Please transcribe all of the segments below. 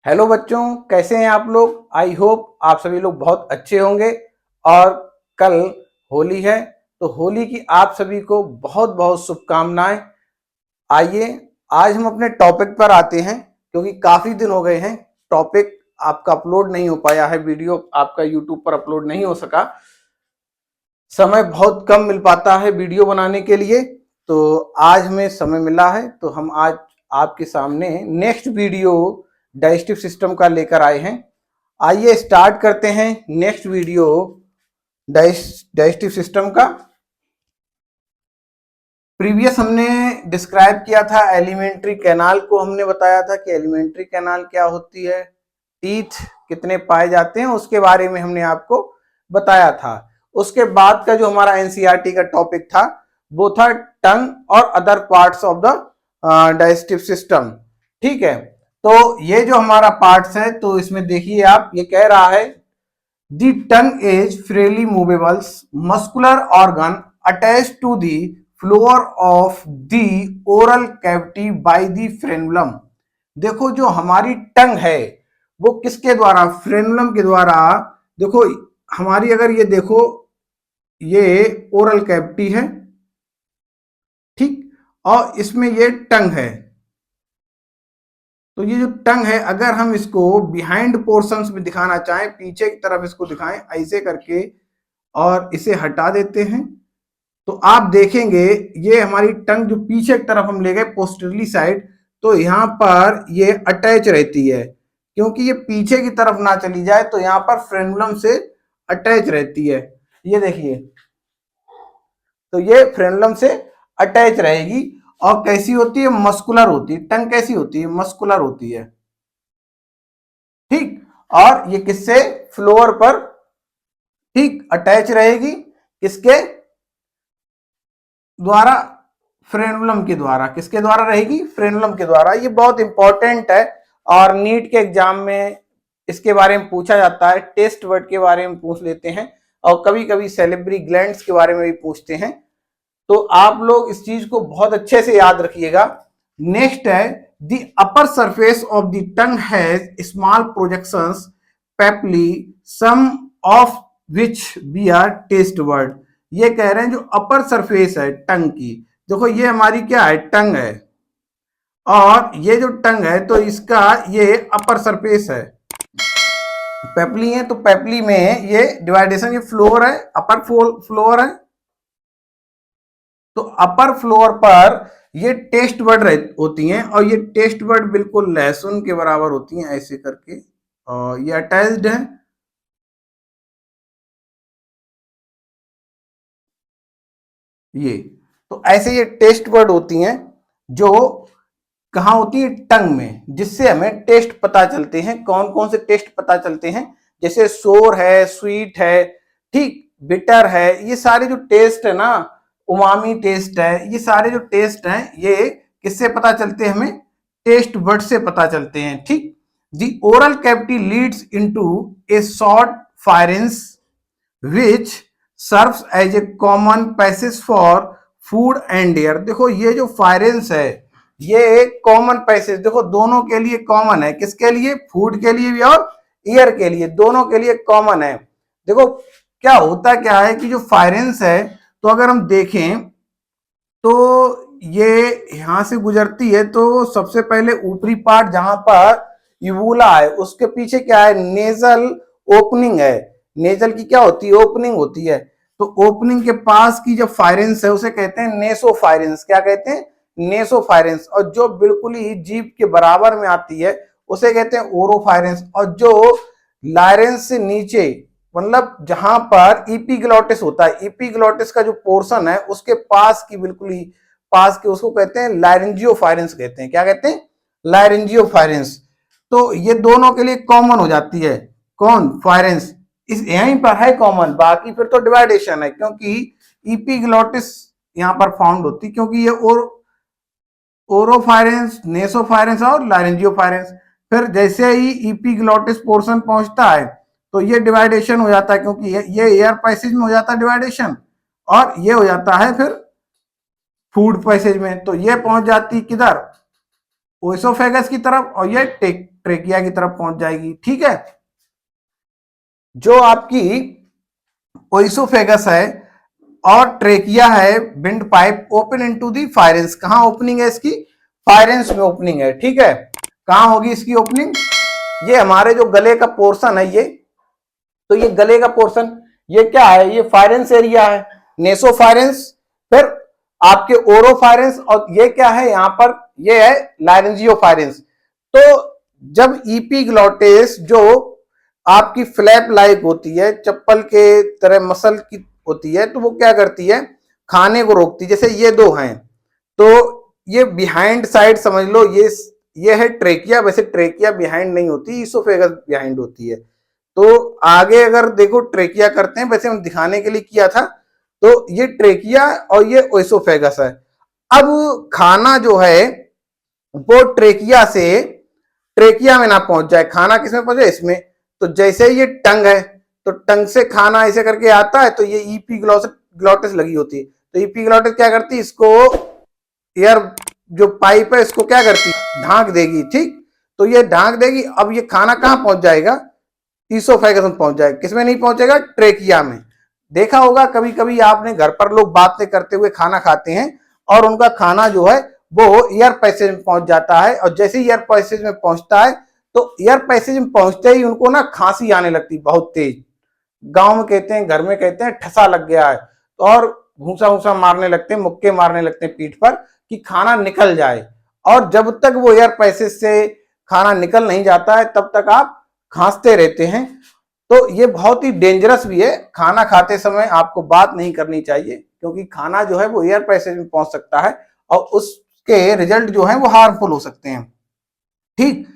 Hello बच्चों, कैसे हैं आप लोग। आई होप आप सभी लोग बहुत अच्छे होंगे। और कल होली है, तो होली की आप सभी को बहुत बहुत शुभकामनाएं। आइए आज हम अपने टॉपिक पर आते हैं, क्योंकि काफ़ी दिन हो गए हैं टॉपिक आपका अपलोड नहीं हो पाया है, वीडियो आपका यूट्यूब पर अपलोड नहीं हो सका। समय बहुत कम मिल पाता है वीडियो बनाने के लिए, तो आज हमें समय मिला है, तो हम आज आपके सामने नेक्स्ट वीडियो डाइजेस्टिव सिस्टम का लेकर आए हैं। आइए स्टार्ट करते हैं नेक्स्ट वीडियो डाइजेस्टिव सिस्टम का। प्रीवियस हमने डिस्क्राइब किया था एलिमेंट्री कैनाल को, हमने बताया था कि एलिमेंट्री कैनाल क्या होती है, टीथ कितने पाए जाते हैं उसके बारे में हमने आपको बताया था। उसके बाद का जो हमारा एनसीईआरटी का टॉपिक था वो था टंग और other parts of the digestive system. ठीक है, तो ये जो हमारा पार्ट्स है, तो इसमें देखिए आप, ये कह रहा है the tongue is freely movable muscular organ attached to the floor of the oral cavity by the frenulum. देखो जो हमारी टंग है वो किसके द्वारा, फ्रेनुलम के द्वारा। देखो हमारी, अगर ये देखो, ये ओरल कैविटी है, ठीक, और इसमें ये टंग है। तो ये जो टंग है, अगर हम इसको बिहाइंड पोर्शंस में दिखाना चाहें, पीछे की तरफ इसको दिखाएं ऐसे करके और इसे हटा देते हैं, तो आप देखेंगे ये हमारी टंग जो पीछे की तरफ हम ले गए पोस्टरली साइड, तो यहाँ पर ये अटैच रहती है। क्योंकि ये पीछे की तरफ ना चली जाए, तो यहाँ पर फ्रेनुलम से अटैच रहती है। ये देखिए, तो ये फ्रेनुलम से अटैच रहेगी। और कैसी होती है, मस्कुलर होती है। टंग कैसी होती है, मस्कुलर होती है, ठीक। और ये किससे, फ्लोर पर, ठीक, अटैच रहेगी, किसके द्वारा, फ्रेनुलम के द्वारा। किसके द्वारा रहेगी, फ्रेनुलम के द्वारा। ये बहुत इंपॉर्टेंट है और नीट के एग्जाम में इसके बारे में पूछा जाता है, टेस्ट वर्ड के बारे में पूछ लेते हैं और कभी कभी सेलेब्री ग्लैंड्स के बारे में भी पूछते हैं। तो आप लोग इस चीज को बहुत अच्छे से याद रखिएगा। नेक्स्ट है the upper surface of the tongue has small projections papillae some of which bear taste वर्ड। ये कह रहे हैं जो अपर सरफेस है टंग की, देखो ये हमारी क्या है, टंग है, और ये जो टंग है तो इसका ये अपर सरफेस है। पेपली है तो पेपली में ये डिवाइडेशन, ये फ्लोर है, अपर फ्लोर है। तो अपर फ्लोर पर ये टेस्ट वर्ड होती हैं, और ये टेस्ट वर्ड बिल्कुल लहसुन के बराबर होती हैं ऐसे करके, और ये अटैच्ड है। ये तो ऐसे ये टेस्ट वर्ड होती हैं जो कहाँ होती है, टंग में, जिससे हमें टेस्ट पता चलते हैं। कौन कौन से टेस्ट पता चलते हैं, जैसे सोर है, स्वीट है, ठीक, बिटर है, ये सारे जो टेस्ट है ना, उमामी टेस्ट है, ये सारे जो टेस्ट हैं ये किससे पता चलते हैं, हमें टेस्ट वर्ड से पता चलते हैं, ठीक। The oral cavity leads into a short pharynx which serves as a common passage for food and air. देखो ये जो फायरेंस है, ये कॉमन पैसेज, देखो दोनों के लिए कॉमन है, किसके लिए, फूड के लिए भी और एयर के लिए, दोनों के लिए कॉमन है। देखो क्या होता क्या है कि जो फायरेंस है, तो अगर हम देखें तो ये यहां से गुजरती है, तो सबसे पहले ऊपरी पार्ट जहां पर यूबुला है उसके पीछे क्या है, नेजल ओपनिंग है। नेजल की क्या होती है, ओपनिंग होती है। तो ओपनिंग के पास की जो फायरेंस है उसे कहते हैं नेसोफायरेंस। क्या कहते हैं, नेसोफायरेंस। और जो बिल्कुल ही जीभ के बराबर में आती है उसे कहते हैं ओरोफायरेंस। और जो लायरेंस से नीचे, मतलब जहां पर इपीग्लॉटिस होता है, इपीग्लॉटिस का जो पोर्शन है उसके पास की, बिल्कुल ही पास के, उसको कहते हैं लायरेंजियोफायरेंस कहते हैं। क्या कहते हैं, लायरेंजियोफायरेंस। तो ये दोनों के लिए कॉमन हो जाती है, कौन, फायरेंस, इस यहीं पर है कॉमन। बाकी फिर तो डिवाइडेशन है, क्योंकि इपीग्लॉटिस यहां पर फाउंड होती, क्योंकि ये ओरोफायरेंस, नेसोफायरेंस और लारेंजियोफायरेंस। फिर जैसे ही इपीग्लॉटिस पोर्शन पहुंचता है तो ये डिवाइडेशन हो जाता है, क्योंकि ये एयर पैसेज में हो जाता है डिवाइडेशन, और ये हो जाता है फिर फूड पैसेज में। तो ये पहुंच जाती किधर, ओएसोफेगस की तरफ और ये ट्रेकिया की तरफ पहुंच जाएगी। ठीक है, जो आपकी ओएसोफेगस है और ट्रेकिया है, wind pipe open into the pharynx. कहां ओपनिंग है इसकी? फायरेंस में ओपनिंग है। ठीक है, कहां होगी इसकी ओपनिंग? ये हमारे जो गले का पोर्शन है ये, तो ये गले का पोर्शन ये क्या है? ये फायरेंस एरिया है, नेसोफायरेंस, फिर आपके ओरोफायरेंस, और ये क्या है यहाँ पर? ये है लारेंजियोफायरेंस। तो जब ईपीग्लॉटिस जो आपकी फ्लैप लाइक होती है, चप्पल के तरह मसल की होती है, तो वो क्या करती है? खाने को रोकती है। जैसे ये दो हैं, तो ये बिहाइंड साइड समझ लो, ये है ट्रेकिया। वैसे ट्रेकिया बिहाइंड नहीं होती, ईसोफेगस बिहाइंड होती है। तो आगे अगर देखो ट्रेकिया करते हैं, वैसे हम दिखाने के लिए किया था। तो ये ट्रेकिया और ये ओएसोफेगस है। अब खाना जो है वो ट्रेकिया में ना पहुंच जाए, खाना किसमें पहुंचे? इसमें। तो जैसे ये टंग है, तो टंग से खाना ऐसे करके आता है, तो ये ईपीग्लॉटिस लगी होती है। तो ईपीग्लॉटिस क्या करती है? इसको एयर जो पाइप है इसको क्या करती? ढांक देगी। ठीक, तो ये ढांक देगी। अब ये खाना कहां पहुंच जाएगा? ईसोफेगस में पहुंच जाएगा। किसमें नहीं पहुंचेगा? ट्रेकिया में। देखा होगा कभी कभी आपने, घर पर लोग बातें करते हुए खाना खाते हैं और उनका खाना जो है वो एयर पैसेज में पहुंच जाता है, और जैसे ही एयर पैसेज में पहुंचता है तो एयर पैसेज में पहुंचते ही उनको ना खांसी आने लगती बहुत तेज। गांव में कहते हैं, घर में कहते हैं ठसा लग गया है, और घूसा घूसा मारने लगते हैं, मुक्के मारने लगते हैं पीठ पर कि खाना निकल जाए। और जब तक वो एयर पैसेज से खाना निकल नहीं जाता है तब तक आप खांसते रहते हैं। तो ये बहुत ही डेंजरस भी है। खाना खाते समय आपको बात नहीं करनी चाहिए, क्योंकि खाना जो है वो एयर पैसेज में पहुंच सकता है और उसके रिजल्ट जो है वो हार्मफुल हो सकते हैं। ठीक,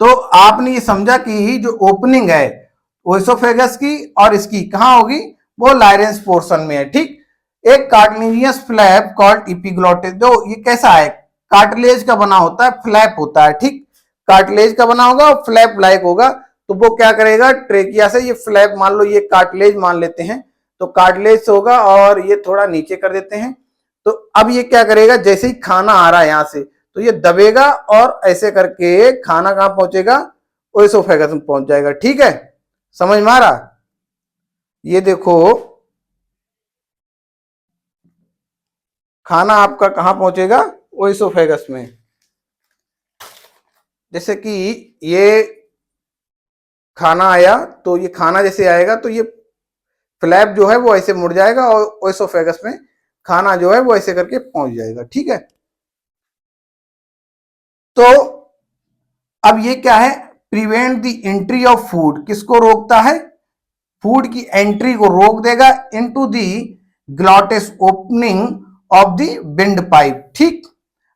तो आपने ये समझा कि जो ओपनिंग है ओएसोफेगस की और इसकी कहां होगी? वो लाइरेंस पोर्शन में है। ठीक, एक कार्टिलेजियस फ्लैप कॉल्ड एपिग्लॉटिस, जो ये कैसा है? कार्टिलेज का बना होता है, फ्लैप होता है। ठीक, कार्टिलेज का बना होगा और फ्लैप लाइक होगा। तो वो क्या करेगा? ट्रेकिया से ये फ्लैप, मान लो ये कार्टिलेज मान लेते हैं, तो कार्टिलेज से होगा और ये थोड़ा नीचे कर देते हैं। तो अब ये क्या करेगा? जैसे ही खाना आ रहा है यहां से, तो ये दबेगा और ऐसे करके खाना कहां पहुंचेगा? ओएसोफेगस में पहुंच जाएगा। ठीक है, समझ में आ रहा? ये देखो, खाना आपका कहां पहुंचेगा? ओएसोफेगस में। जैसे कि ये खाना आया, तो ये खाना जैसे आएगा तो ये फ्लैप जो है वो ऐसे मुड़ जाएगा और ओएसोफेगस में खाना जो है वो ऐसे करके पहुंच जाएगा। ठीक है, तो अब ये क्या है? Prevent the entry of food. किसको रोकता है? फूड की एंट्री को रोक देगा into the glottis opening of the wind pipe. ठीक,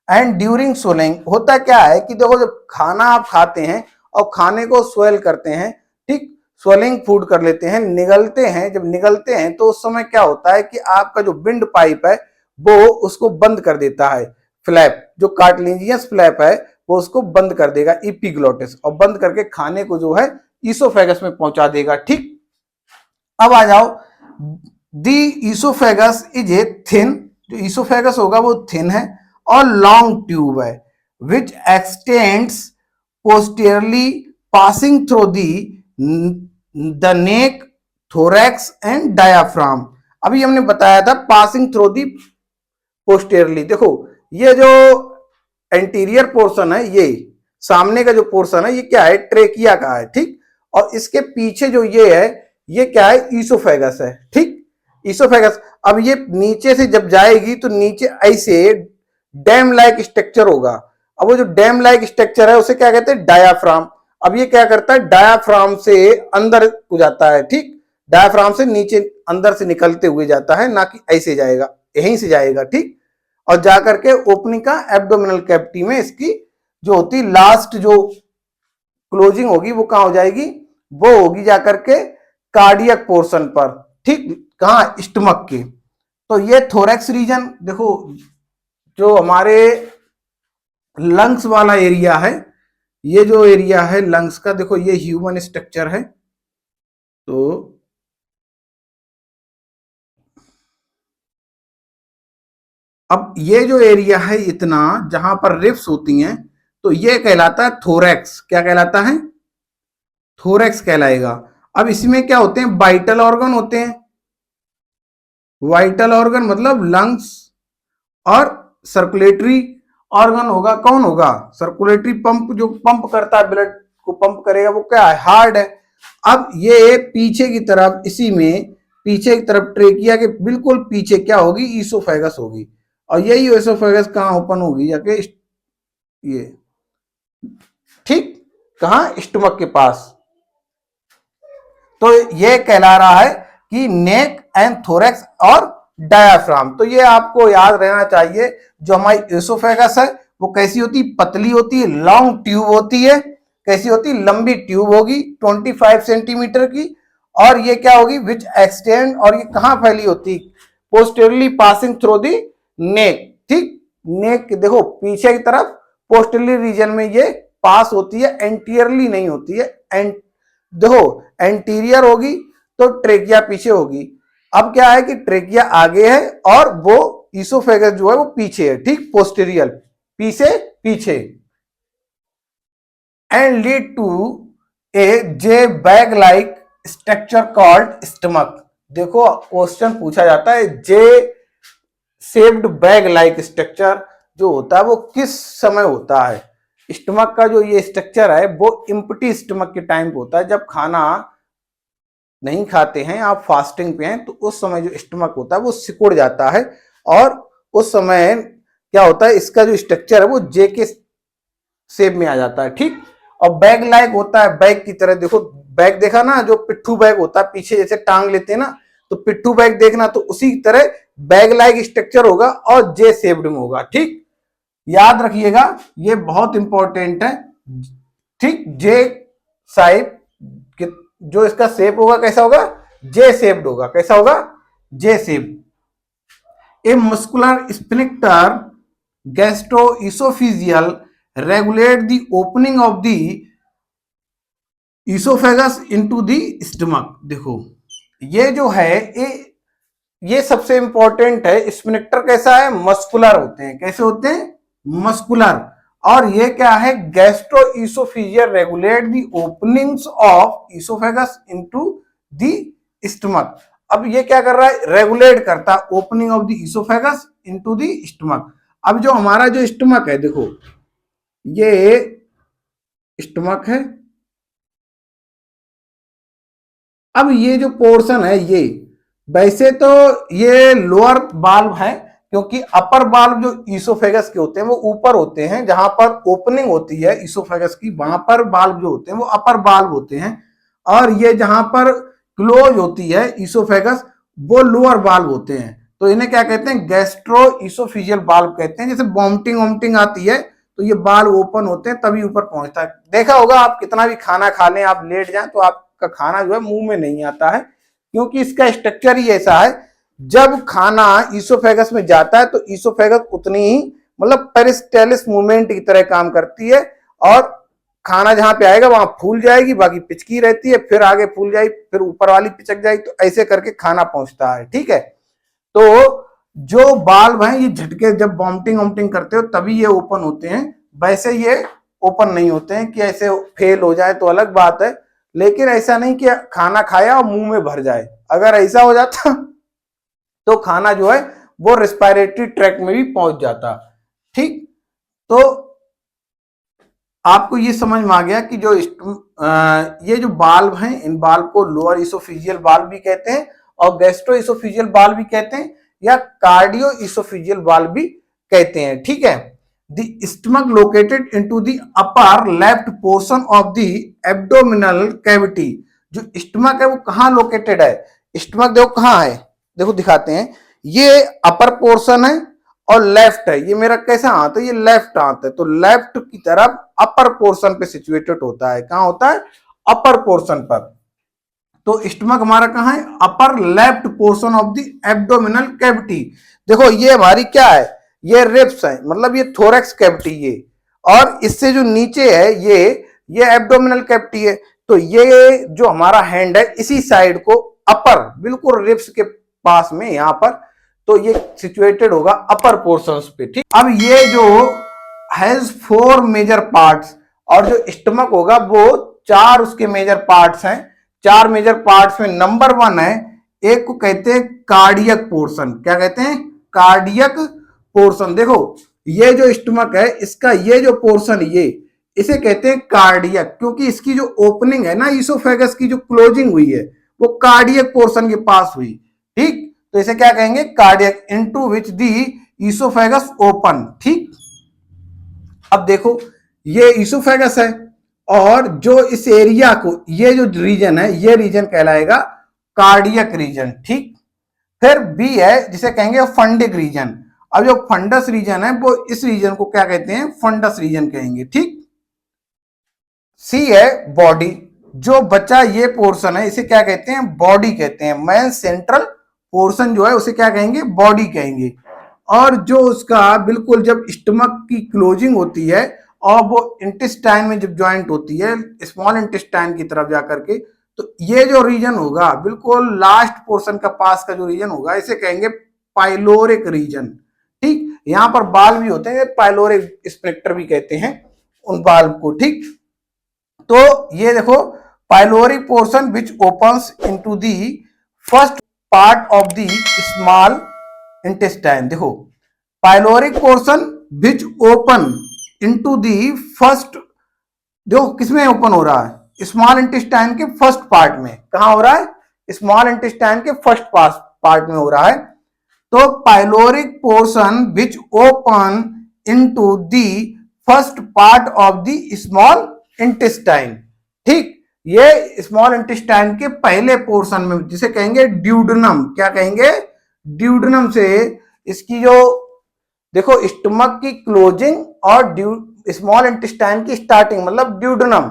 एंड ड्यूरिंग स्वेलिंग होता क्या है कि देखो, जब खाना आप खाते हैं और खाने को स्वेल करते हैं, ठीक, स्वेलिंग फूड कर लेते हैं, निगलते हैं, जब निगलते हैं तो उस समय क्या होता है कि आपका जो विंड पाइप है वो उसको बंद कर देता है। फ्लैप, जो कार्टिलेजियस फ्लैप है वो उसको बंद कर देगा एपिग्लॉटिस, और बंद करके खाने को जो है ईसोफेगस में पहुंचा देगा। ठीक, अब आ जाओ, the oesophagus is a thin, जो ईसोफेगस होगा वो थिन है और लॉन्ग ट्यूब है, which extends posteriorly passing through the neck, thorax and diaphragm. अभी हमने बताया था पासिंग थ्रू दी पोस्टियरली। देखो, ये जो एंटीरियर पोर्शन है, ये सामने का जो पोर्शन है, ये क्या है? ट्रेकिया का है। ठीक, और इसके पीछे जो ये है, ये क्या है? ईसोफेगस है। ठीक, ईसोफेगस। अब ये नीचे से जब जाएगी तो नीचे ऐसे डैम लाइक स्ट्रक्चर होगा। अब वो जो डैम लाइक स्ट्रक्चर है उसे क्या कहते हैं? डायाफ्राम। अब ये क्या करता है? डायाफ्राम से अंदर को जाता है। ठीक, डायाफ्राम से नीचे अंदर से निकलते हुए जाता है, ना कि ऐसे जाएगा, यहीं से जाएगा। ठीक, और जाकर के ओपनिंग का एब्डोमिनल कैविटी में इसकी जो होती लास्ट जो क्लोजिंग होगी वो कहां हो जाएगी? वो होगी जाकर के कार्डियक पोर्शन पर। ठीक, कहां? स्टमक के। तो ये थोरैक्स रीजन, देखो जो हमारे लंग्स वाला एरिया है, ये जो एरिया है लंग्स का, देखो ये ह्यूमन स्ट्रक्चर है। तो अब ये जो एरिया है इतना, जहां पर रिब्स होती हैं, तो ये कहलाता है थोरैक्स। क्या कहलाता है? थोरैक्स कहलाएगा। अब इसमें क्या होते हैं? वाइटल ऑर्गन होते हैं। वाइटल ऑर्गन मतलब लंग्स और सर्कुलेटरी ऑर्गन होगा। कौन होगा? सर्कुलेटरी पंप, जो पंप करता है ब्लड को पंप करेगा, वो क्या है? हार्ट है। अब ये पीछे की तरफ, इसी में पीछे की तरफ ट्रेकिया के बिल्कुल पीछे क्या होगी? ईसोफेगस होगी। और यही ईसोफेगस कहाँ ओपन होगी? जाके ये, ठीक कहाँ? स्टमक के पास। तो ये कहला रहा है कि नेक एंड थोरैक्स और डायाफ्राम। तो ये आपको याद रहना चाहिए। जो हमारी एसोफेगस है वो कैसी होती? पतली होती है, लॉन्ग ट्यूब होती है। कैसी होती? लंबी ट्यूब होगी 25 सेंटीमीटर की। और ये क्या होगी? विच एक्सटेंड, और ये कहां फैली होती? पोस्टेरली पासिंग थ्रू दी नेक। ठीक, नेक देखो पीछे की तरफ पोस्टेरली रीजन में ये पास होती है, एंटीरियरली नहीं होती है। देखो एंटीरियर होगी तो ट्रेकिया पीछे होगी। अब क्या है कि ट्रेकिया आगे है और वो ईसोफेगस जो है वो पीछे है। ठीक, पोस्टीरियर, पीछे पीछे। And lead to a J bag like structure called stomach. देखो क्वेश्चन पूछा जाता है, J shaped bag like structure जो होता है वो किस समय होता है? स्टमक का जो ये स्ट्रक्चर है वो इम्प्टी स्टमक के टाइम पे होता है। जब खाना नहीं खाते हैं, आप फास्टिंग पे हैं, तो उस समय जो स्टमक होता है वो सिकुड़ जाता है। और उस समय क्या होता है? इसका जो स्ट्रक्चर है वो जे के शेप में आ जाता है। ठीक, और बैग लाइक होता है, बैग की तरह। देखो बैग देखा ना, जो पिट्ठू बैग होता है, पीछे जैसे टांग लेते हैं ना, तो पिट्ठू बैग देखना, तो उसी तरह बैग लाइक स्ट्रक्चर होगा और जे शेप्ड में होगा। ठीक, याद रखिएगा, ये बहुत इंपॉर्टेंट है। ठीक, जे साइप जो इसका शेप होगा कैसा होगा? जे शेप्ड होगा। कैसा होगा? J shape. A muscular sphincter gastroesophageal regulate the opening of the oesophagus into the stomach. देखो ये जो है ये सबसे इंपॉर्टेंट है। स्फिंक्टर कैसा है? मस्कुलर होते हैं। कैसे होते हैं? मस्कुलर। और ये क्या है? Gastroesophageal regulate the openings of oesophagus into the stomach. अब ये क्या कर रहा है? रेगुलेट करता है opening of the oesophagus into the stomach. अब जो हमारा जो स्टमक है, देखो ये स्टमक है। अब ये जो पोर्शन है, ये वैसे तो ये लोअर बाल्व है, क्योंकि अपर बाल्व जो इसोफेगस के होते हैं वो ऊपर होते हैं। जहां पर ओपनिंग होती है इसोफेगस की, वहां पर बाल्व जो होते हैं वो अपर बाल्व होते हैं। और ये जहां पर क्लोज होती है इसोफेगस, वो लोअर बाल्व होते हैं। तो इन्हें क्या कहते हैं? गैस्ट्रो इसोफिजियल बाल्व कहते हैं। जैसे वॉमिटिंग वॉमिटिंग आती है तो ये बाल्व ओपन होते हैं, तभी ऊपर पहुंचता है। देखा होगा आप, कितना भी खाना खा लें, आप लेट जाएं तो आपका खाना जो है मुंह में नहीं आता है, क्योंकि इसका स्ट्रक्चर ही ऐसा है। जब खाना इसोफेगस में जाता है तो इसोफेगस उतनी ही मतलब पेरिस्टालिस मूवमेंट की तरह काम करती है, और खाना जहां पे आएगा वहां फूल जाएगी, बाकी पिचकी रहती है, फिर आगे फूल जाएगी, फिर ऊपर वाली पिचक जाएगी, तो ऐसे करके खाना पहुंचता है। ठीक है, तो जो बाल्व हैं ये झटके जब वॉमिटिंग वॉमिटिंग करते हो तभी ये ओपन होते हैं। वैसे ये ओपन नहीं होते हैं कि ऐसे फेल हो जाए तो अलग बात है, लेकिन ऐसा नहीं कि खाना खाया और मुंह में भर जाए। अगर ऐसा हो जाता तो खाना जो है वो रेस्पिरेटरी ट्रैक्ट में भी पहुंच जाता। ठीक, तो आपको ये समझ में आ गया कि जो ये जो बाल्व हैं, इन बाल्व को लोअर इसोफिजियल बाल्व भी कहते हैं, और गैस्ट्रो इसोफिजियल बाल्व भी कहते हैं, या कार्डियो इसोफिजियल बाल्व भी कहते हैं। ठीक है, the stomach located into the upper left portion of the abdominal cavity. जो स्टमक है वो कहाँ लोकेटेड है? स्टमक देखो कहाँ है, देखो दिखाते हैं। ये अपर पोर्शन है और लेफ्ट है। ये मेरा कैसा हाथ है? ये लेफ्ट हाथ है। तो लेफ्ट की तरफ अपर पोर्शन पे सिचुएटेड होता है। कहां होता है? अपर पोर्शन पर। तो स्टमक हमारा कहां है? Upper left portion of the abdominal cavity. देखो ये हमारी क्या है? ये रिब्स है, मतलब ये थोरैक्स कैविटी ये, और इससे जो नीचे है ये एब्डोमिनल कैविटी है। तो ये जो हमारा हैंड है इसी साइड को अपर, बिल्कुल रिब्स के पास में यहां पर, तो ये सिचुएटेड होगा अपर पोर्शंस पे। ठीक, अब ये जो हैज 4 मेजर पार्ट्स, और जो स्टमक होगा वो 4 उसके मेजर पार्ट्स हैं। 4 मेजर पार्ट्स में नंबर 1 है, एक को कहते हैं कार्डियक पोर्शन। क्या कहते हैं? Cardiac portion. देखो ये जो स्टमक है इसका ये जो पोर्शन, ये इसे कहते हैं कार्डियक, क्योंकि इसकी जो ओपनिंग है ना ईसोफेगस की, जो क्लोजिंग हुई है वो कार्डियक पोर्शन के पास हुई। ठीक, तो इसे क्या कहेंगे? कार्डियक, इनटू विच दी ईसोफेगस ओपन। ठीक, अब देखो ये ईसोफेगस है, और जो इस एरिया को, ये जो रीजन है, ये रीजन कहलाएगा कार्डियक रीजन। ठीक, फिर बी है जिसे कहेंगे फंडिक रीजन। अब जो फंडस रीजन है वो इस रीजन को क्या कहते हैं? फंडस रीजन कहेंगे। ठीक, सी है बॉडी, जो बचा ये पोर्शन है इसे क्या कहते हैं? बॉडी कहते हैं। मेन सेंट्रल पोर्शन जो है उसे क्या कहेंगे? बॉडी कहेंगे। और जो उसका बिल्कुल जब स्टमक की क्लोजिंग होती है और वो इंटेस्टाइन में जब ज्वाइंट होती है स्मॉल इंटेस्टाइन की तरफ जाकर के, तो ये जो रीजन होगा बिल्कुल लास्ट पोर्शन का पास का जो रीजन होगा इसे कहेंगे पाइलोरिक रीजन। ठीक, यहां पर बाल भी होते हैं, पाइलोरिक स्पेक्टर भी कहते हैं उन बाल को। ठीक, तो ये देखो pyloric portion which opens into the first part of the small intestine. देखो pyloric portion which open into the first, जो किसमें ओपन हो रहा है? स्मॉल इंटेस्टाइन के फर्स्ट पार्ट में। कहां हो रहा है? स्मॉल इंटेस्टाइन के फर्स्ट पार्ट में हो रहा है। तो pyloric portion which open into the first part of the small intestine. ठीक, ये स्मॉल इंटेस्टाइन के पहले पोर्शन में, जिसे कहेंगे ड्यूडनम। क्या कहेंगे? ड्यूडनम से इसकी जो देखो स्टमक की क्लोजिंग और स्मॉल इंटेस्टाइन की स्टार्टिंग, मतलब ड्यूडनम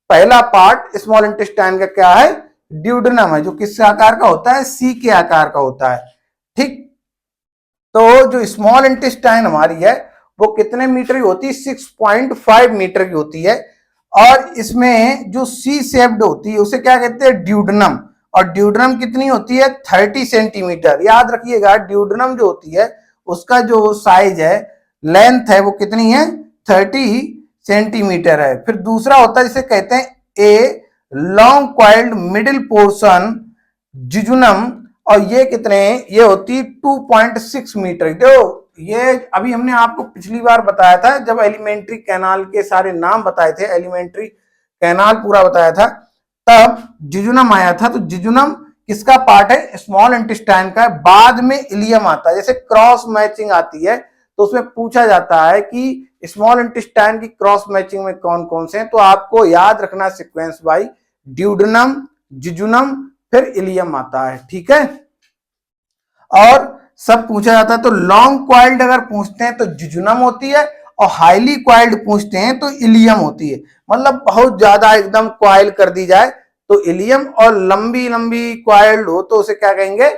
पहला पार्ट स्मॉल इंटेस्टाइन का क्या है? ड्यूडनम है, जो किस आकार का होता है? सी के आकार का होता है। ठीक, तो जो स्मॉल इंटेस्टाइन हमारी है वो कितने मीटर की होती है? 6.5 मीटर की होती है। और इसमें जो सी शेप्ड होती है उसे क्या कहते हैं? ड्यूडनम। और ड्यूडनम कितनी होती है? 30 सेंटीमीटर। याद रखिएगा ड्यूडनम जो होती है उसका जो साइज है, लेंथ है, वो कितनी है? 30 सेंटीमीटर है। फिर दूसरा होता है जिसे कहते हैं a long coiled middle portion jejunum, और ये कितने? ये होती 2.6 मीटर। जो ये अभी हमने आपको पिछली बार बताया था जब एलिमेंट्री कैनाल के सारे नाम बताए थे, एलिमेंट्री कैनाल पूरा बताया था, तब जिजुनम आया था। तो जिजुनम किसका पार्ट है? स्मॉल इंटेस्टाइन का। बाद में इलियम आता है। जैसे क्रॉस मैचिंग आती है तो उसमें पूछा जाता है कि स्मॉल इंटेस्टाइन की क्रॉस मैचिंग में कौन कौन से हैं, तो आपको याद रखना सीक्वेंस बाई ड्यूडनम, जिजुनम, फिर इलियम आता है। ठीक है, और सब पूछा जाता है तो लॉन्ग क्वाइल्ड अगर पूछते हैं तो जिजुनम होती है, और हाईली क्वाइल्ड पूछते हैं तो इलियम होती है। मतलब बहुत ज्यादा एकदम क्वाइल कर दी जाए तो इलियम, और लंबी लंबी क्वाइल्ड हो तो उसे क्या कहेंगे?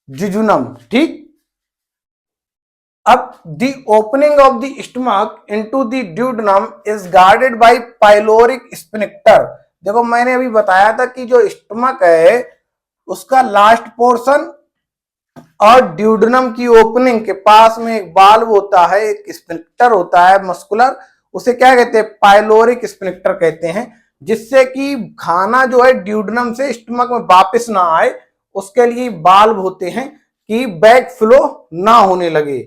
जिजुनम। ठीक, अब the opening of the stomach into the duodenum is guarded by pyloric sphincter. देखो मैंने अभी बताया था कि जो स्टमक है उसका लास्ट पोर्शन और ड्यूडनम की ओपनिंग के पास में एक बाल्व होता है, एक स्फिंक्टर होता है मस्कुलर, उसे क्या कहते हैं? पाइलोरिक स्फिंक्टर कहते हैं, जिससे कि खाना जो है ड्यूडनम से स्टमक में वापस ना आए उसके लिए बाल्व होते हैं कि बैक फ्लो ना होने लगे।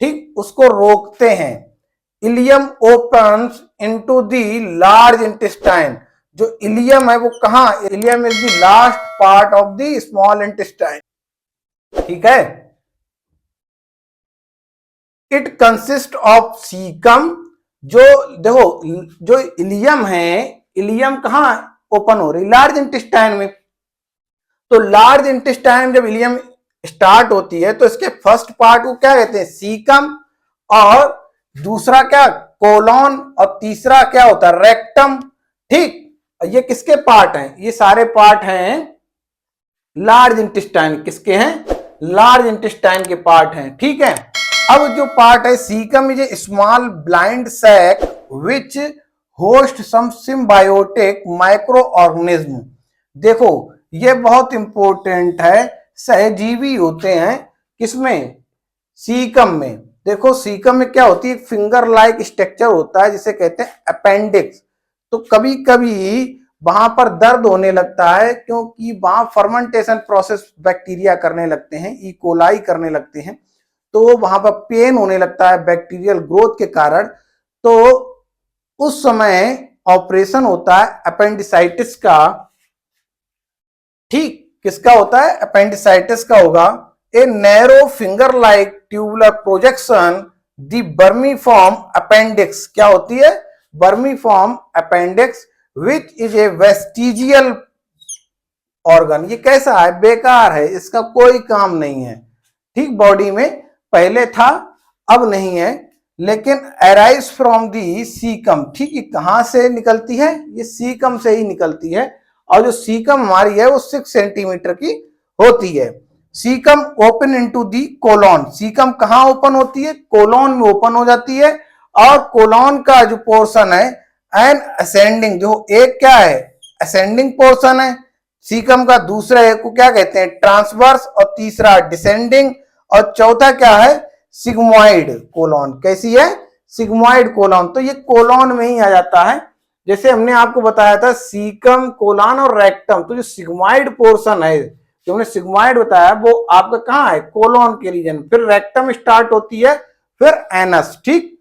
ठीक, उसको रोकते हैं। Ileum opens into the large intestine. जो इलियम है वो कहां? Ileum is the last part of the small intestine. ठीक है, इट कंसिस्ट ऑफ सीकम। जो देखो जो इलियम है, इलियम कहां ओपन हो रही? लार्ज इंटेस्टाइन में। तो लार्ज इंटेस्टाइन जब इलियम स्टार्ट होती है तो इसके फर्स्ट पार्ट को क्या कहते हैं? सीकम, और दूसरा क्या? कोलोन, और तीसरा क्या होता है? रेक्टम। ठीक, ये किसके पार्ट हैं? ये सारे पार्ट हैं लार्ज इंटेस्टाइन। किसके हैं? लार्ज इंटेस्टाइन के पार्ट हैं। ठीक है, अब जो पार्ट है caecum is a small blind sac which host some symbiotic micro organism. देखो ये बहुत इंपॉर्टेंट है, सहजीवी होते हैं किसमें? सीकम में। देखो सीकम में क्या होती है, फिंगर लाइक स्ट्रक्चर होता है जिसे कहते हैं अपेंडिक्स। तो कभी कभी वहां पर दर्द होने लगता है क्योंकि वहां फर्मेंटेशन प्रोसेस बैक्टीरिया करने लगते हैं, ई कोलाई करने लगते हैं, तो वहां पर पेन होने लगता है बैक्टीरियल ग्रोथ के कारण। तो उस समय ऑपरेशन होता है अपेंडिसाइटिस का। ठीक, किसका होता है? अपेंडिसाइटिस का होगा। A narrow finger like tubular projection the vermiform appendix, क्या होती है? Vermiform appendix which is a vestigial organ. ये कैसा है? बेकार है, इसका कोई काम नहीं है। ठीक, बॉडी में पहले था अब नहीं है, लेकिन अराइज फ्रॉम दी सीकम। ठीक, ये कहां से निकलती है? ये सीकम से ही निकलती है। और जो सीकम हमारी है वो 6 सेंटीमीटर की होती है। सीकम ओपन इनटू दी कोलॉन। सीकम कहां ओपन होती है? कोलॉन में ओपन हो जाती है। और कोलॉन का जो पोर्शन है एन असेंडिंग, जो एक क्या है? असेंडिंग पोर्शन है सीकम का। दूसरा एक को क्या कहते हैं? ट्रांसवर्स। और तीसरा डिसेंडिंग। और चौथा क्या है? Sigmoid colon. कैसी है? Sigmoid colon. तो ये कोलॉन में ही आ जाता है। जैसे हमने आपको बताया था सीकम, कोलॉन और रेक्टम, तो जो सिग्मोइड पोर्शन है, जो हमने सिग्मोइड बताया, वो आपका कहां है? कोलॉन के रीजन। फिर रेक्टम स्टार्ट होती है, फिर एनस। ठीक,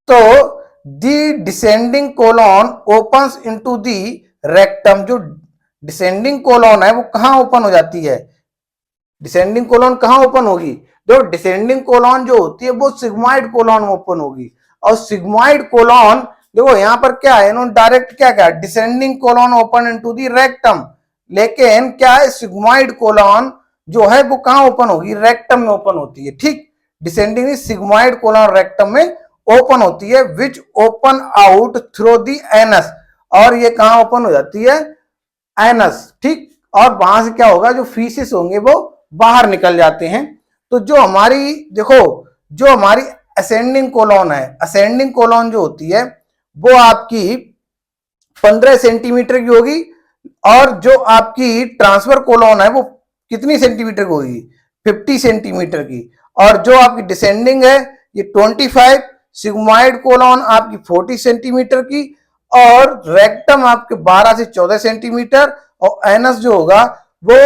तो the descending colon opens into the rectum. जो डिसेंडिंग कोलॉन है वो कहां ओपन हो जाती है? डिसेंडिंग कोलॉन कहां ओपन होगी? जो डिसेंडिंग कोलॉन जो होती है वो सिग्मोइड कोलॉन में ओपन होगी। और सिग्मोइड कोलॉन, देखो यहां पर क्या है, इन्होंने डायरेक्ट क्या कहा? Descending colon open into the rectum. लेकिन क्या है? सिग्मोइड कोलॉन जो है वो कहां ओपन होगी? रेक्टम में ओपन होती है। ठीक, डिसेंडिंग सिग्मोइड कोलॉन रेक्टम में ओपन होती है, which open out through the anus. और ये कहां ओपन हो जाती है? एनस। ठीक, और वहां से क्या होगा? जो फीसिस होंगे वो बाहर निकल जाते हैं। तो जो हमारी, देखो जो हमारी असेंडिंग कोलॉन है, असेंडिंग कोलॉन जो होती है वो आपकी 15 सेंटीमीटर की होगी। और जो आपकी ट्रांसफर कोलॉन है वो कितनी सेंटीमीटर की होगी? 50 सेंटीमीटर की। और जो आपकी डिसेंडिंग है ये 25। सिग्मोइड कोलॉन आपकी 40 सेंटीमीटर की। और रेक्टम आपके 12 से 14 सेंटीमीटर। और एनस जो होगा वो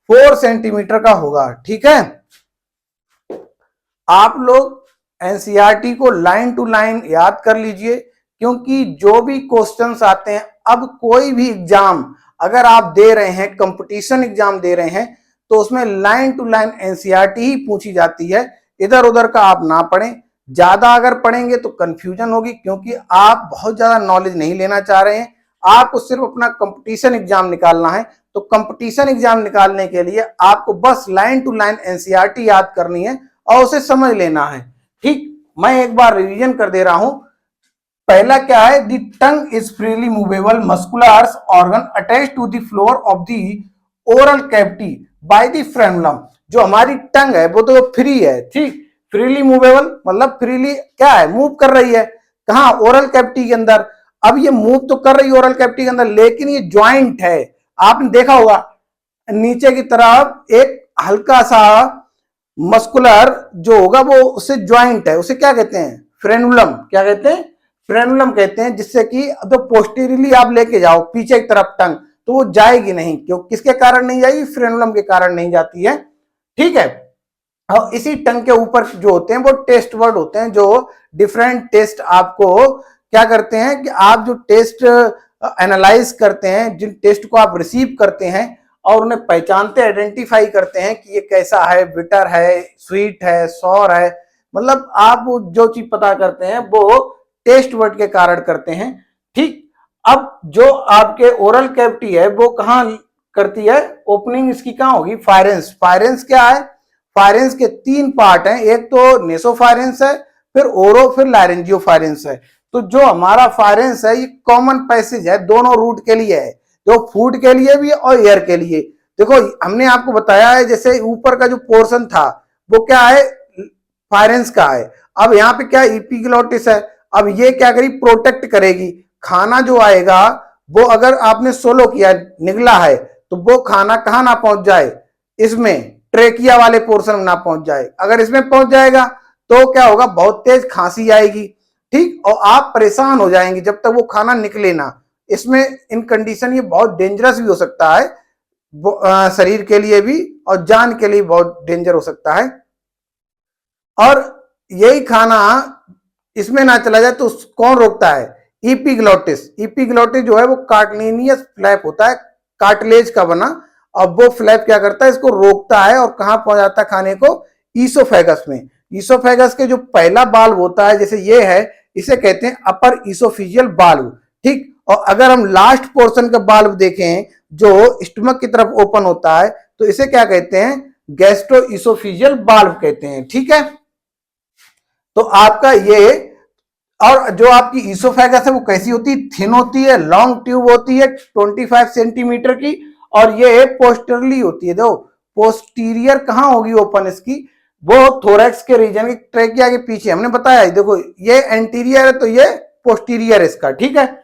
4 सेंटीमीटर का होगा। ठीक है, आप लोग एनसीईआरटी को लाइन टू लाइन याद कर लीजिए, क्योंकि जो भी क्वेश्चंस आते हैं, अब कोई भी एग्जाम अगर आप दे रहे हैं, कंपटीशन एग्जाम दे रहे हैं, तो उसमें लाइन टू लाइन एनसीईआरटी ही पूछी जाती है। इधर उधर का आप ना पढ़ें। ज्यादा अगर पढ़ेंगे तो कंफ्यूजन होगी, क्योंकि आप बहुत ज्यादा नॉलेज नहीं लेना चाह रहे हैं। आपको सिर्फ अपना कंपटीशन एग्जाम निकालना है। तो कंपटीशन एग्जाम निकालने के लिए आपको बस लाइन टू लाइन एनसीईआरटी याद करनी है और उसे समझ लेना है। ठीक, मैं एक बार रिवीजन कर दे रहा हूं। पहला क्या है? The tongue is freely movable muscular organ attach to the floor of the oral cavity by the frenulum. जो हमारी टंग है वो तो फ्री है। ठीक, फ्रीली मूवेबल मतलब फ्रीली क्या है? मूव कर रही है। कहां? ओरल कैविटी के अंदर। अब ये मूव तो कर रही है ओरल कैविटी के अंदर, लेकिन ये ज्वाइंट है। आपने देखा होगा नीचे की तरफ एक हल्का सा मस्कुलर जो होगा वो उससे ज्वाइंट है, उसे क्या कहते हैं? फ्रेनुलम। क्या कहते हैं? फ्रेनुलम कहते हैं। जिससे कि तो पोस्टीरियरली आप लेके जाओ पीछे की तरफ टंग, तो वो जाएगी नहीं। क्यों? किसके कारण नहीं जाएगी? फ्रेनुलम के कारण नहीं जाती है। ठीक है, और इसी टंग के ऊपर जो होते हैं वो टेस्ट वर्ड होते हैं, जो डिफरेंट टेस्ट आपको क्या करते हैं कि आप जो टेस्ट एनालाइज करते हैं, जिन टेस्ट को आप रिसीव करते हैं और उन्हें पहचानते, आइडेंटिफाई करते हैं कि ये कैसा है, बिटर है, स्वीट है, सॉर है, मतलब आप जो चीज पता करते हैं वो टेस्ट वर्ड के कारण करते हैं। ठीक, अब जो आपके ओरल कैविटी है वो कहां करती है? ओपनिंग इसकी कहां होगी? फायरेंस। फायरेंस क्या है? फायरेंस के 3 पार्ट हैं, एक तो नेसोफायरेंस है, फिर ओरो, फिर लैरेंजियोफायरेंस है। तो जो हमारा फायरेंस है ये कॉमन पैसेज है, दोनों रूट के लिए है, जो फूड के लिए भी और एयर के लिए। देखो हमने आपको बताया है, जैसे ऊपर का जो पोर्शन था वो क्या है? फायरेंस का है। अब यहाँ पे क्या? एपिग्लोटिस है। अब ये क्या करेगी? प्रोटेक्ट करेगी। खाना जो आएगा वो अगर आपने सोलो किया, निगला है, तो वो खाना कहां ना पहुंच जाए? इसमें ट्रेकिया वाले पोर्शन में ना पहुंच जाए। अगर इसमें पहुंच जाएगा तो क्या होगा, बहुत तेज खांसी आएगी, ठीक, और आप परेशान हो जाएंगे जब तक वो खाना निकले ना। इसमें इन कंडीशन ये बहुत डेंजरस भी हो सकता है, शरीर के लिए भी और जान के लिए बहुत डेंजर हो सकता है। और यही खाना इसमें ना चला जाए तो कौन रोकता है, इपिग्लोटिस। इपिग्लोटिस जो है वो कार्टिलेजियस फ्लैप होता है, कार्टिलेज का बना, अब वो फ्लैप क्या करता है, इसको रोकता है और कहां पहुंचाता है खाने को, ईसोफेगस में। ईसोफेगस के जो पहला बाल्व होता है, जैसे ये है, इसे कहते हैं अपर ईसोफिजियल बाल्व, ठीक। और अगर हम लास्ट पोर्शन का बाल्व देखें जो स्टमक की तरफ ओपन होता है, तो इसे क्या कहते हैं, गैस्ट्रो ईसोफिजियल बाल्व कहते हैं, ठीक है। तो आपका ये, और जो आपकी ईसोफेगस है वो कैसी होती है, थिन होती है, लॉन्ग ट्यूब होती है 25 सेंटीमीटर की, और ये पोस्टरली होती है। देखो पोस्टीरियर कहां होगी ओपन इसकी, वो थोरैक्स के रीजन की, ट्रेकिया के पीछे, हमने बताया। देखो ये एंटीरियर है तो ये पोस्टीरियर इसका, ठीक है।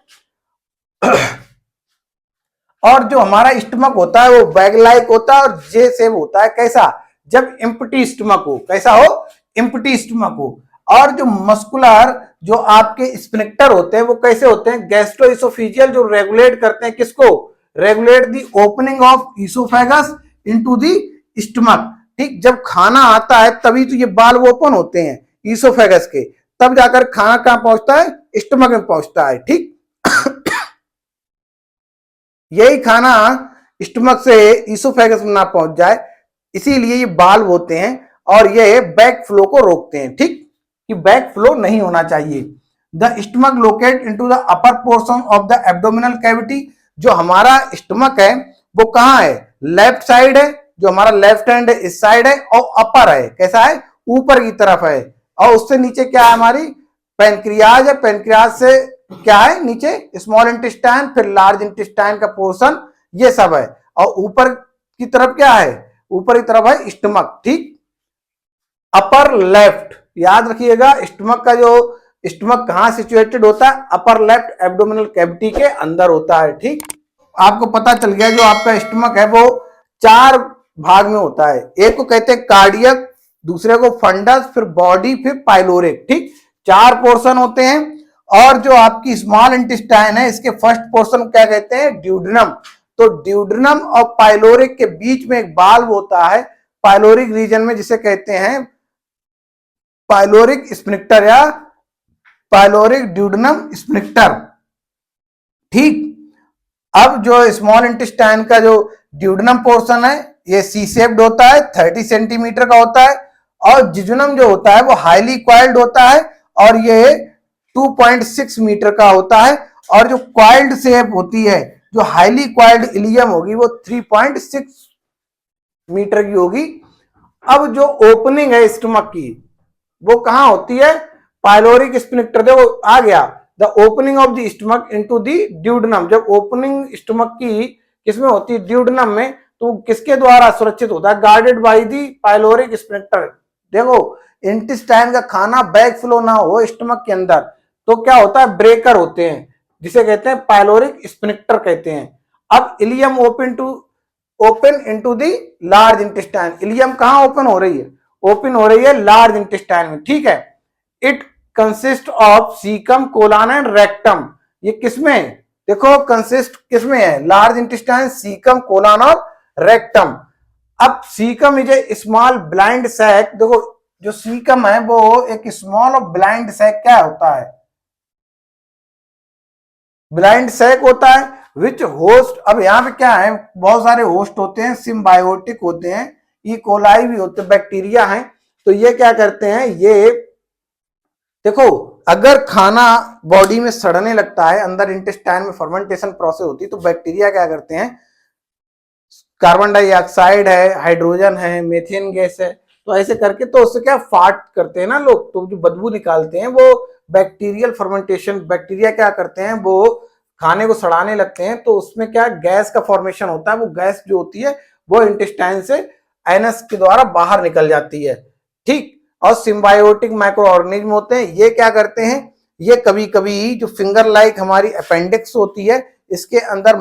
और जो हमारा स्टमक होता है वो बैग लाइक होता है और जे शेप होता है, कैसा, जब एम्प्टी स्टमक हो, कैसा हो, एम्प्टी स्टमक हो। और जो मस्कुलर, जो आपके स्फिंक्टर होते हैं वो कैसे होते हैं, गैस्ट्रोइसोफेजियल, जो रेगुलेट करते हैं किसको, regulate the opening of oesophagus into the stomach, ठीक। जब खाना आता है तभी तो ये बाल्व ओपन होते हैं ईसोफेगस के, तब जाकर खाना कहां पहुंचता है, स्टमक में पहुंचता है, ठीक। यही खाना स्टमक से ईसोफेगस में ना पहुंच जाए, इसीलिए ये बाल्व होते हैं और ये बैक फ्लो को रोकते हैं, ठीक, कि बैक फ्लो नहीं होना चाहिए। The stomach locate into the upper portion of the abdominal cavity. जो हमारा स्टमक है वो कहां है, लेफ्ट साइड है, जो हमारा लेफ्ट हैंड है इस साइड है, और अपर है, कैसा है, ऊपर की तरफ है। और उससे नीचे क्या है, हमारी पेनक्रियाज है, पेनक्रियाज से क्या है नीचे, स्मॉल इंटेस्टाइन, फिर लार्ज इंटेस्टाइन का पोर्शन, ये सब है। और ऊपर की तरफ क्या है, ऊपर की तरफ है स्टमक, ठीक। अपर लेफ्ट, याद रखिएगा, स्टमक का जो, स्टमक कहां सिचुएटेड होता है, अपर लेफ्ट एब्डोमिनल कैविटी के अंदर होता है, ठीक। आपको पता चल गया जो आपका स्टमक है वो 4 भाग में होता है। एक को कहते हैं कार्डियक, दूसरे को फंडस, फिर बॉडी, फिर पाइलोरिक, ठीक। 4 पोर्शन होते हैं। और जो आपकी स्मॉल इंटेस्टाइन है, इसके फर्स्ट पोर्शन क्या कहते हैं, ड्यूडेनम। तो ड्यूडेनम और पाइलोरिक के बीच में एक बाल्व होता है पाइलोरिक रीजन में, जिसे कहते हैं पाइलोरिक स्फिंक्टर या पाइलोरिक ड्यूडेनम स्फिंक्टर, ठीक। अब जो स्मॉल इंटेस्टाइन का जो ड्यूडेनम पोर्शन है ये सी शेप्ड होता है, 30 सेंटीमीटर का होता है। और जिजुनम जो होता है वो हाईली क्वाइल्ड होता है और ये 2.6 मीटर का होता है। और जो क्वाइल्ड शेप होती है, जो हाईली क्वाइल्ड इलियम होगी वो 3.6 मीटर की होगी। अब जो ओपनिंग है स्टमक की वो कहां होती है, पाइलोरिक स्फिंक्टर, देखो आ गया, the opening of the stomach into the duodenum. जब ओपनिंग स्टमक की किसमें होती है, ड्यूडेनम में, तो किसके द्वारा सुरक्षित होता है, guarded by the pyloric sphincter. देखो इंटेस्टाइन का खाना बैक फ्लो ना हो स्टमक के अंदर तो क्या होता है, ब्रेकर होते हैं, जिसे कहते हैं पाइलोरिक स्फिंक्टर कहते हैं। अब ileum open into the large intestine. Ileum कहां ओपन हो रही है, ओपन हो रही है लार्ज इंटेस्टाइन में, ठीक है। It consist of caecum, colon and rectum. ये किसमें, देखो कंसिस्ट किसमें है, लार्ज इंटेस्टाइन, सीकम, कोलन और रेक्टम। अब caecum is a small blind sac. देखो जो सीकम है वो एक स्मॉल और ब्लाइंड सैक क्या होता है, ब्लाइंड सैक होता है विच होस्ट। अब यहाँ पे क्या है, बहुत सारे होस्ट होते हैं, सिम्बायोटिक होते हैं, ई कोलाई भी होते हैं, बैक्टीरिया हैं। तो ये क्या करते हैं, ये देखो अगर खाना बॉडी में सड़ने लगता है, अंदर इंटेस्टाइन में फर्मेंटेशन प्रोसेस होती है, तो बैक्टीरिया क्या करते हैं, कार्बन डाइऑक्साइड है, हाइड्रोजन है, मीथेन गैस है, तो ऐसे करके तो उससे क्या फाट करते हैं ना लोग, तो जो बदबू निकालते हैं वो बैक्टीरियल फर्मेंटेशन। बैक्टीरिया क्या करते हैं, वो खाने को सड़ाने लगते हैं, तो उसमें क्या गैस का फॉर्मेशन होता है। वो गैस जो होती है वो इंटेस्टाइन से एनस के द्वारा बाहर निकल जाती है, ठीक। और सिम्बायोटिक माइक्रो ऑर्गेनिज्म होते हैं, ये क्या करते हैं, ये कभी कभी जो फिंगर लाइक हमारी अपेंडिक्स होती है इसके अंदर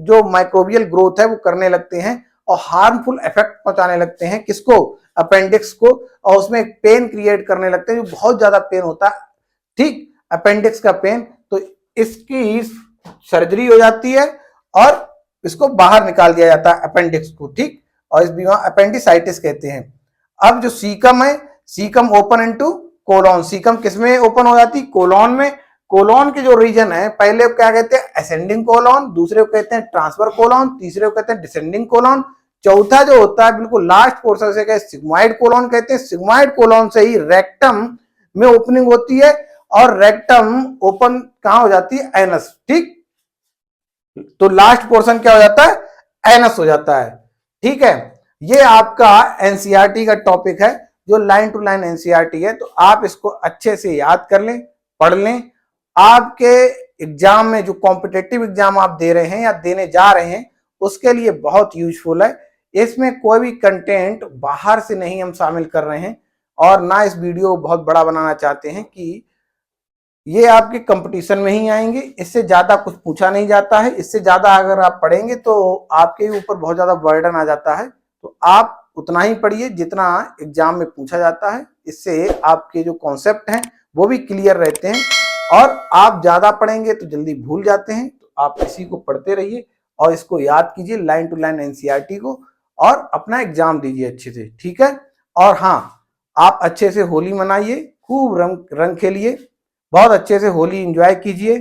जो माइक्रोबियल ग्रोथ है वो करने लगते हैं और हार्मफुल इफेक्ट पहुंचाने लगते हैं, किसको, अपेंडिक्स को, और उसमें एक पेन क्रिएट करने लगते हैं जो बहुत ज्यादा पेन होता है, ठीक, अपेंडिक्स का पेन। तो इसकी सर्जरी हो जाती है और इसको बाहर निकाल दिया जाता है अपेंडिक्स को, ठीक, और इस बीमारी अपेंडिसाइटिस कहते हैं। अब जो सीकम है, caecum open into colon, caecum किसमें ओपन हो जाती है, कोलॉन में। कोलॉन के जो रीजन है, पहले क्या कहते हैं, असेंडिंग कोलॉन, दूसरे को कहते हैं ट्रांसफर कोलॉन, तीसरे को कहते हैं डिसेंडिंग कोलॉन, चौथा जो होता है बिल्कुल लास्ट पोर्शन से सिग्मोइड कोलॉन कहते हैं। सिग्मोइड कोलॉन से ही रेक्टम में ओपनिंग होती है और रेक्टम ओपन कहां हो जाती है, एनस, ठीक। तो लास्ट पोर्शन क्या हो जाता है, एनस हो जाता है, ठीक है। ये आपका एनसीईआरटी का टॉपिक है जो लाइन टू लाइन एनसीईआरटी है, तो आप इसको अच्छे से याद कर लें, पढ़ लें। आपके एग्जाम में जो कॉम्पिटेटिव एग्जाम आप दे रहे हैं या देने जा रहे हैं उसके लिए बहुत यूजफुल है। इसमें कोई भी कंटेंट बाहर से नहीं हम शामिल कर रहे हैं और ना इस वीडियो को बहुत बड़ा बनाना चाहते हैं कि ये आपके कंपटीशन में ही आएंगे, इससे ज्यादा कुछ पूछा नहीं जाता है। इससे ज्यादा अगर आप पढ़ेंगे तो आपके ऊपर बहुत ज्यादा बर्डन आ जाता है, तो आप उतना ही पढ़िए जितना एग्जाम में पूछा जाता है। इससे आपके जो कॉन्सेप्ट हैं वो भी क्लियर रहते हैं, और आप ज्यादा पढ़ेंगे तो जल्दी भूल जाते हैं। तो आप इसी को पढ़ते रहिए और इसको याद कीजिए, लाइन टू लाइन एनसीईआरटी को, और अपना एग्जाम दीजिए अच्छे से, ठीक है। और हाँ, आप अच्छे से होली मनाइए, खूब रंग खेलिए, बहुत अच्छे से होली एंजॉय कीजिए।